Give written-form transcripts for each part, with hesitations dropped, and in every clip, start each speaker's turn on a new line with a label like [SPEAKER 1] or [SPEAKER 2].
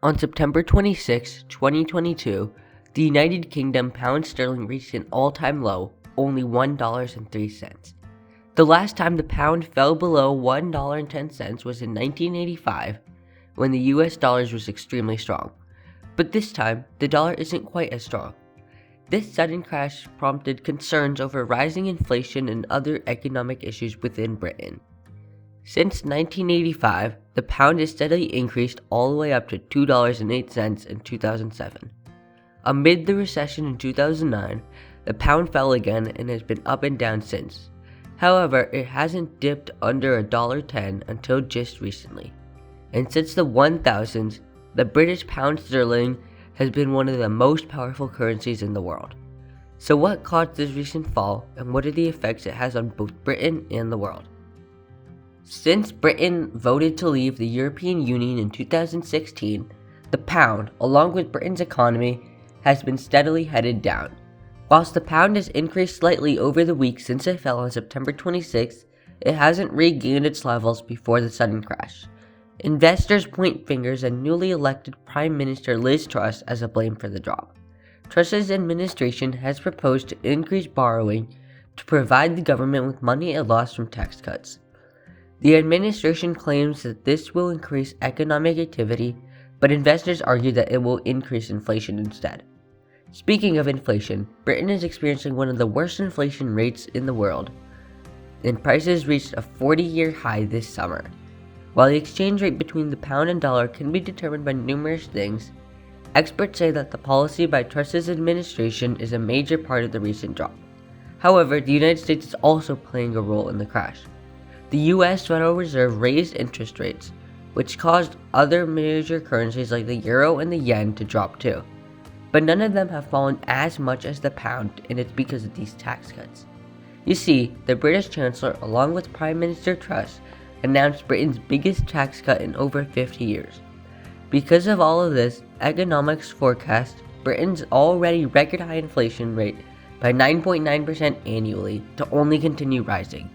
[SPEAKER 1] On September 26, 2022, the United Kingdom pound sterling reached an all-time low, only $1.03. The last time the pound fell below $1.10 was in 1985, when the US dollar was extremely strong. But this time, the dollar isn't quite as strong. This sudden crash prompted concerns over rising inflation and other economic issues within Britain. Since 1985, the pound has steadily increased all the way up to $2.08 in 2007. Amid the recession in 2009, the pound fell again and has been up and down since. However, it hasn't dipped under $1.10 until just recently. And since the 1000s, the British pound sterling has been one of the most powerful currencies in the world. So what caused this recent fall, and what are the effects it has on both Britain and the world? Since Britain voted to leave the European Union in 2016, the pound, along with Britain's economy, has been steadily headed down. Whilst the pound has increased slightly over the week since it fell on September 26, it hasn't regained its levels before the sudden crash. Investors point fingers at newly elected Prime Minister Liz Truss as a blame for the drop. Truss's administration has proposed to increase borrowing to provide the government with money it lost from tax cuts. The administration claims that this will increase economic activity, but investors argue that it will increase inflation instead. Speaking of inflation, Britain is experiencing one of the worst inflation rates in the world, and prices reached a 40-year high this summer. While the exchange rate between the pound and dollar can be determined by numerous things, experts say that the policy by Truss's administration is a major part of the recent drop. However, the United States is also playing a role in the crash. The US Federal Reserve raised interest rates, which caused other major currencies like the euro and the yen to drop too. But none of them have fallen as much as the pound, and it's because of these tax cuts. You see, the British Chancellor, along with Prime Minister Truss, announced Britain's biggest tax cut in over 50 years. Because of all of this, economics forecast Britain's already record high inflation rate by 9.9% annually to only continue rising.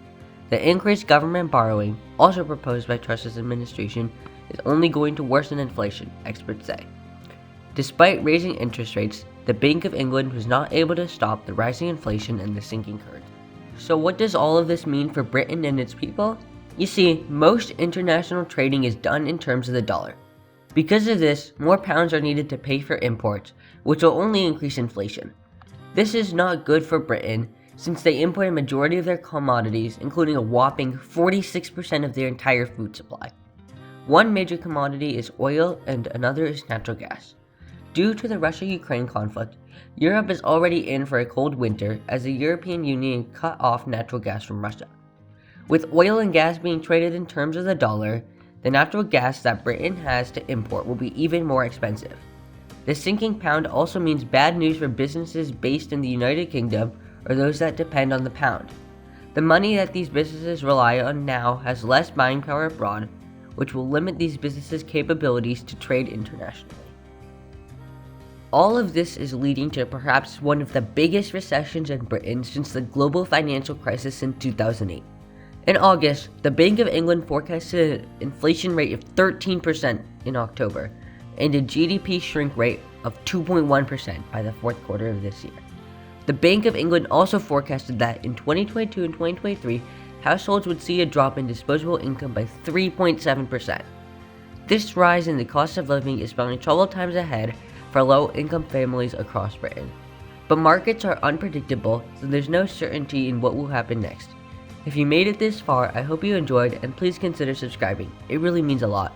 [SPEAKER 1] The increased government borrowing, also proposed by Truss's administration, is only going to worsen inflation, experts say. Despite raising interest rates, the Bank of England was not able to stop the rising inflation and the sinking currency. So what does all of this mean for Britain and its people? You see, most international trading is done in terms of the dollar. Because of this, more pounds are needed to pay for imports, which will only increase inflation. This is not good for Britain, since they import a majority of their commodities, including a whopping 46% of their entire food supply. One major commodity is oil and another is natural gas. Due to the Russia-Ukraine conflict, Europe is already in for a cold winter as the European Union cut off natural gas from Russia. With oil and gas being traded in terms of the dollar, the natural gas that Britain has to import will be even more expensive. The sinking pound also means bad news for businesses based in the United Kingdom or those that depend on the pound. The money that these businesses rely on now has less buying power abroad, which will limit these businesses' capabilities to trade internationally. All of this is leading to perhaps one of the biggest recessions in Britain since the global financial crisis in 2008. In August, the Bank of England forecasted an inflation rate of 13% in October and a GDP shrink rate of 2.1% by the fourth quarter of this year. The Bank of England also forecasted that in 2022 and 2023, households would see a drop in disposable income by 3.7%. This rise in the cost of living is spelling troubled times ahead for low-income families across Britain. But markets are unpredictable, so there's no certainty in what will happen next. If you made it this far, I hope you enjoyed, and please consider subscribing. It really means a lot.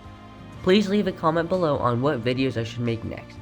[SPEAKER 1] Please leave a comment below on what videos I should make next.